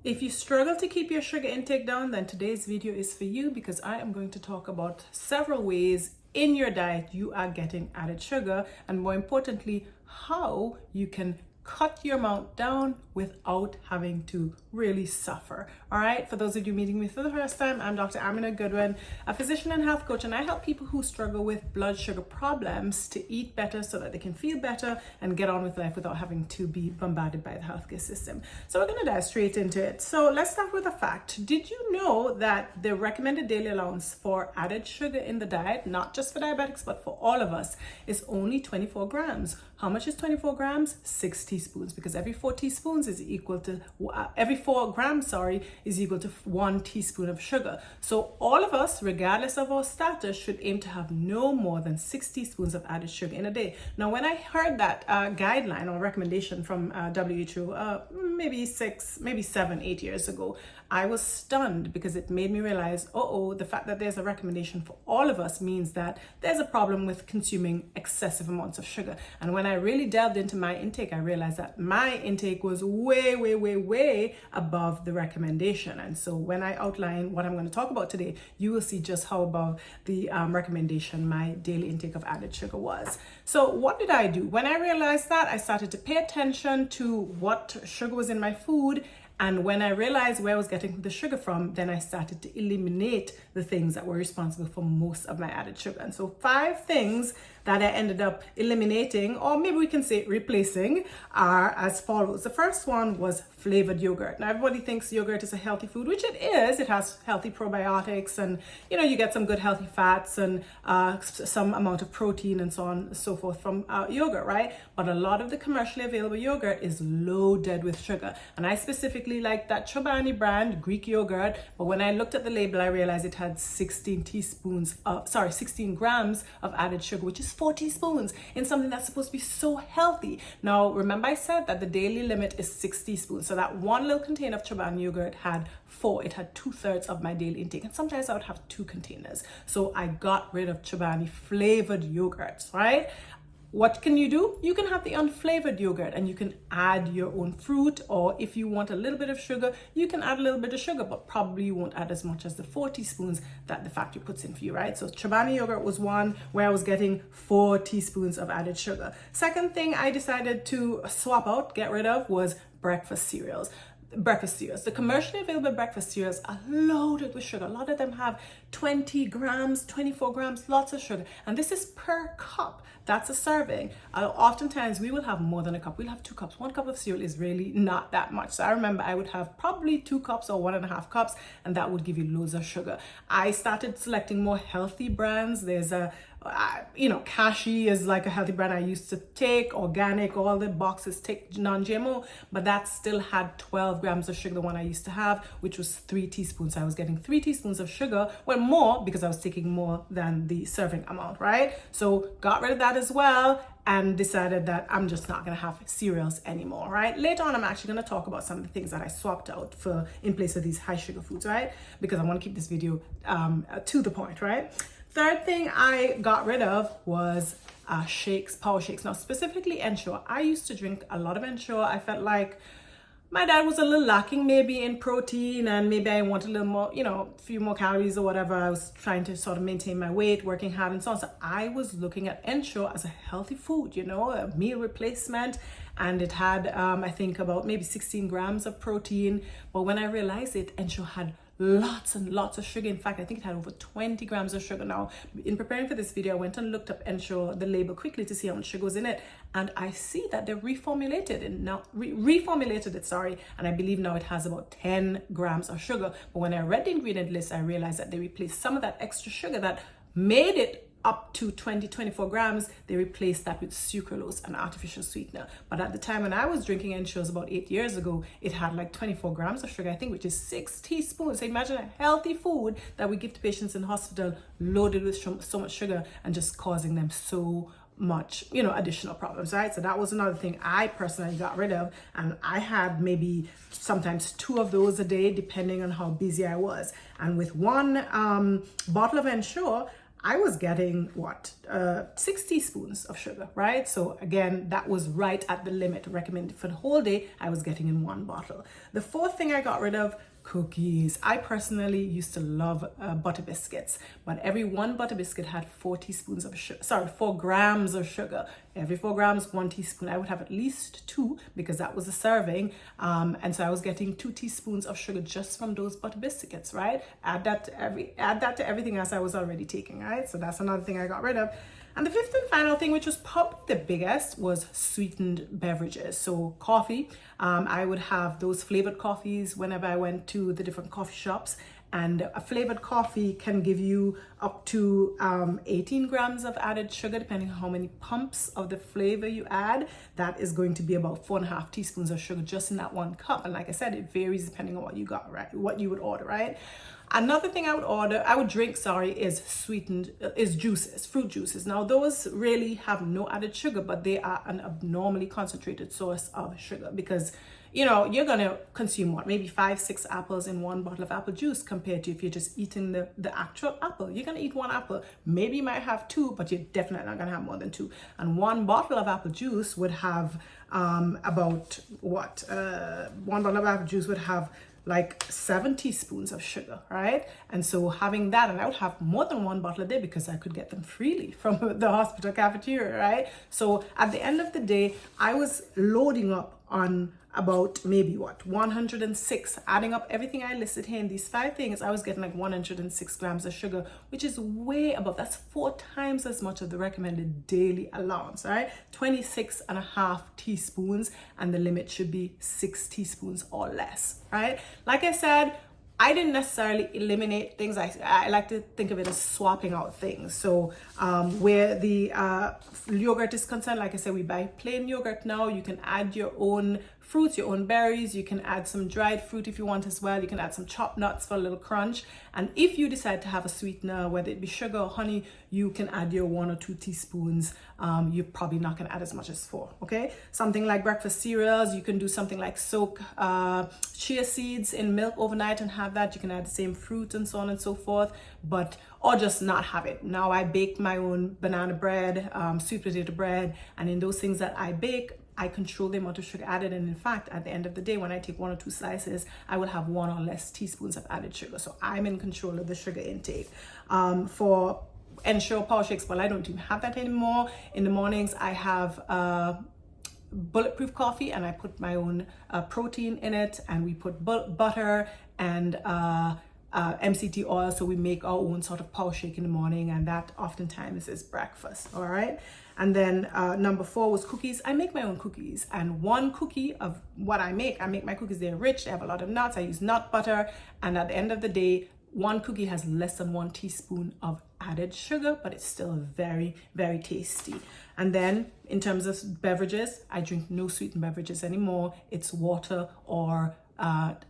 If you struggle to keep your sugar intake down, then today's video is for you, because I am going to talk about several ways in your diet you are getting added sugar, and more importantly, how you can cut your amount down without having to really suffer. All right, for those of you meeting me for the first time, I'm Dr. Amina Goodwin, a physician and health coach, and I help people who struggle with blood sugar problems to eat better so that they can feel better and get on with life without having to be bombarded by the healthcare system. So we're going to dive straight into it. So let's start with a fact. Did you know that the recommended daily allowance for added sugar in the diet, not just for diabetics but for all of us, is only 24 grams? How much is 24 grams? 6 teaspoons, because every 4 teaspoons is equal to, every 4 grams, is equal to 1 teaspoon of sugar. So all of us, regardless of our status, should aim to have no more than 6 teaspoons of added sugar in a day. Now, when I heard that guideline or recommendation from WHO, maybe 7, 8 years ago, I was stunned, because it made me realize, the fact that there's a recommendation for all of us means that there's a problem with consuming excessive amounts of sugar. And when I really delved into my intake, I realized that my intake was way above the recommendation. And so when I outline what I'm going to talk about today, you will see just how above the recommendation my daily intake of added sugar was. So what did I do? When I realized that, I started to pay attention to what sugar was in my food. And when I realized where I was getting the sugar from, then I started to eliminate the things that were responsible for most of my added sugar. And so 5 things that I ended up eliminating, or maybe we can say replacing, are as follows. The first one was flavored yogurt. Now, everybody thinks yogurt is a healthy food, which it is. It has healthy probiotics, and you get some good healthy fats and some amount of protein and so on and so forth from yogurt, right? But a lot of the commercially available yogurt is loaded with sugar. And I specifically like that Chobani brand Greek yogurt, but when I looked at the label, I realized it had 16 grams of added sugar, which is 4 teaspoons in something that's supposed to be so healthy. Now, remember I said that the daily limit is 6 teaspoons. So that one little container of Chobani yogurt had 4. It had 2/3 of my daily intake. And sometimes I would have 2 containers. So I got rid of Chobani flavored yogurts, right? What can you do? You can have the unflavored yogurt, and you can add your own fruit, or if you want a little bit of sugar, you can add a little bit of sugar, but probably you won't add as much as the 4 teaspoons that the factory puts in for you, right? So Chobani yogurt was one where I was getting 4 teaspoons of added sugar. Second thing I decided to swap out, get rid of, was breakfast cereals. The commercially available breakfast cereals are loaded with sugar. A lot of them have 20 grams, 24 grams, lots of sugar. And this is per cup. That's a serving. Oftentimes we will have more than a cup. We'll have 2 cups. 1 cup of cereal is really not that much. So I remember I would have probably 2 cups or 1.5 cups, and that would give you loads of sugar. I started selecting more healthy brands. There's Kashi is like a healthy brand I used to take, organic, all the boxes take non-GMO, but that still had 12 grams of sugar, the one I used to have, which was 3 teaspoons. I was getting 3 teaspoons of sugar, well, more, because I was taking more than the serving amount, right? So got rid of that as well, and decided that I'm just not going to have cereals anymore, right? Later on, I'm actually going to talk about some of the things that I swapped out for in place of these high sugar foods, right? Because I want to keep this video to the point, right? Third thing I got rid of was shakes, power shakes. Now, specifically Ensure. I used to drink a lot of Ensure. I felt like my diet was a little lacking maybe in protein, and maybe I wanted a little more, a few more calories or whatever. I was trying to sort of maintain my weight, working hard and so on. So I was looking at Ensure as a healthy food, a meal replacement. And it had, I think, about maybe 16 grams of protein. But when I realized it, Ensure had lots and lots of sugar. In fact, I think it had over 20 grams of sugar. Now, in preparing for this video, I went and looked up Ensure, the label, quickly to see how much sugar was in it. And I see that they reformulated it now, and I believe now it has about 10 grams of sugar. But when I read the ingredient list, I realized that they replaced some of that extra sugar that made it up to 24 grams, they replaced that with sucralose, an artificial sweetener. But at the time when I was drinking Ensures about 8 years ago, it had like 24 grams of sugar, I think, which is 6 teaspoons. So imagine a healthy food that we give to patients in hospital loaded with so much sugar and just causing them so much, additional problems, right? So that was another thing I personally got rid of, and I had maybe sometimes 2 of those a day, depending on how busy I was. And with one bottle of Ensure, I was getting what, 6 teaspoons of sugar, right? So again, that was right at the limit recommended for the whole day. I was getting in 1 bottle. The fourth thing I got rid of, cookies. I personally used to love butter biscuits, but every 1 butter biscuit had 4 teaspoons of sugar, sorry, 4 grams of sugar. Every 4 grams, 1 teaspoon. I would have at least 2 because that was a serving. And so I was getting 2 teaspoons of sugar just from those butter biscuits, right? Add that to everything else I was already taking, right? So that's another thing I got rid of. And the fifth and final thing, which was probably the biggest, was sweetened beverages. So coffee, I would have those flavored coffees whenever I went to the different coffee shops. And a flavored coffee can give you up to 18 grams of added sugar, depending on how many pumps of the flavor you add. That is going to be about 4.5 teaspoons of sugar just in that 1 cup. And like I said, it varies depending on what you got, right? What you would order, right? Another thing I would drink, is juices, fruit juices. Now those really have no added sugar, but they are an abnormally concentrated source of sugar because, you know, you're gonna consume what, maybe 5-6 apples in 1 bottle of apple juice compared to if you're just eating the actual apple. You're gonna eat 1 apple, maybe you might have 2, but you're definitely not gonna have more than 2. And 1 bottle of apple juice would have about what? 1 bottle of apple juice would have like 7 teaspoons of sugar, right? And so having that, and I would have more than 1 bottle a day because I could get them freely from the hospital cafeteria, right? So at the end of the day, I was loading up on about maybe what, 106, adding up everything I listed here in these 5 things, I was getting like 106 grams of sugar, which is way above, that's 4 times as much of the recommended daily allowance, right? 26.5 teaspoons, and the limit should be 6 teaspoons or less, right? Like I said, I didn't necessarily eliminate things. I like to think of it as swapping out things. So where the yogurt is concerned, like I said, we buy plain yogurt now. You can add your own fruits, your own berries. You can add some dried fruit if you want as well. You can add some chopped nuts for a little crunch. And if you decide to have a sweetener, whether it be sugar or honey, you can add your 1 or 2 teaspoons. You're probably not gonna add as much as 4, okay? Something like breakfast cereals, you can do something like soak chia seeds in milk overnight and have that. You can add the same fruit and so on and so forth, or just not have it. Now I bake my own banana bread, sweet potato bread, and in those things that I bake, I control the amount of sugar added. And in fact, at the end of the day, when I take 1 or 2 slices, I will have 1 or less teaspoons of added sugar. So I'm in control of the sugar intake. For Ensure power shakes, well, I don't even have that anymore. In the mornings, I have bulletproof coffee, and I put my own protein in it, and we put butter and MCT oil, so we make our own sort of power shake in the morning, and that oftentimes is breakfast. All right. And then number 4 was cookies. I make my own cookies, and 1 cookie of what I make my cookies, they're rich, they have a lot of nuts, I use nut butter, and at the end of the day, 1 cookie has less than 1 teaspoon of added sugar, but it's still very, very tasty. And then in terms of beverages, I drink no sweetened beverages anymore. It's water or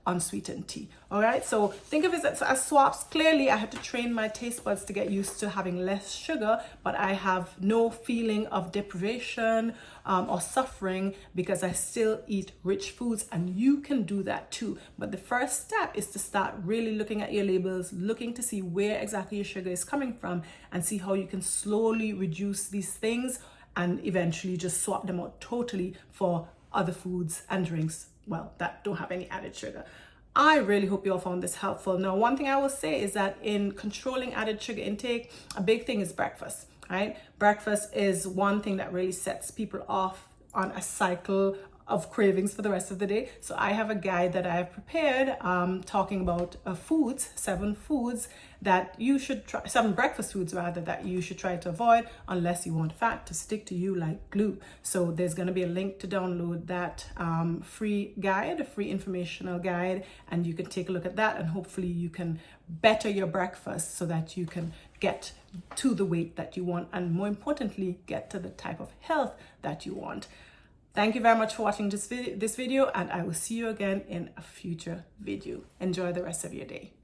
unsweetened tea. All right, so think of it as swaps. Clearly I had to train my taste buds to get used to having less sugar, but I have no feeling of deprivation or suffering because I still eat rich foods, and you can do that too. But the first step is to start really looking at your labels, looking to see where exactly your sugar is coming from, and see how you can slowly reduce these things and eventually just swap them out totally for other foods and drinks, well, that don't have any added sugar. I really hope you all found this helpful. Now, one thing I will say is that in controlling added sugar intake, a big thing is breakfast, right? Breakfast is one thing that really sets people off on a cycle of cravings for the rest of the day. So I have a guide that I have prepared talking about foods, 7 foods that you should try, 7 breakfast foods rather, that you should try to avoid unless you want fat to stick to you like glue. So there's going to be a link to download that free guide, a free informational guide, and you can take a look at that, and hopefully you can better your breakfast so that you can get to the weight that you want, and more importantly, get to the type of health that you want. Thank you very much for watching this video, and I will see you again in a future video. Enjoy the rest of your day.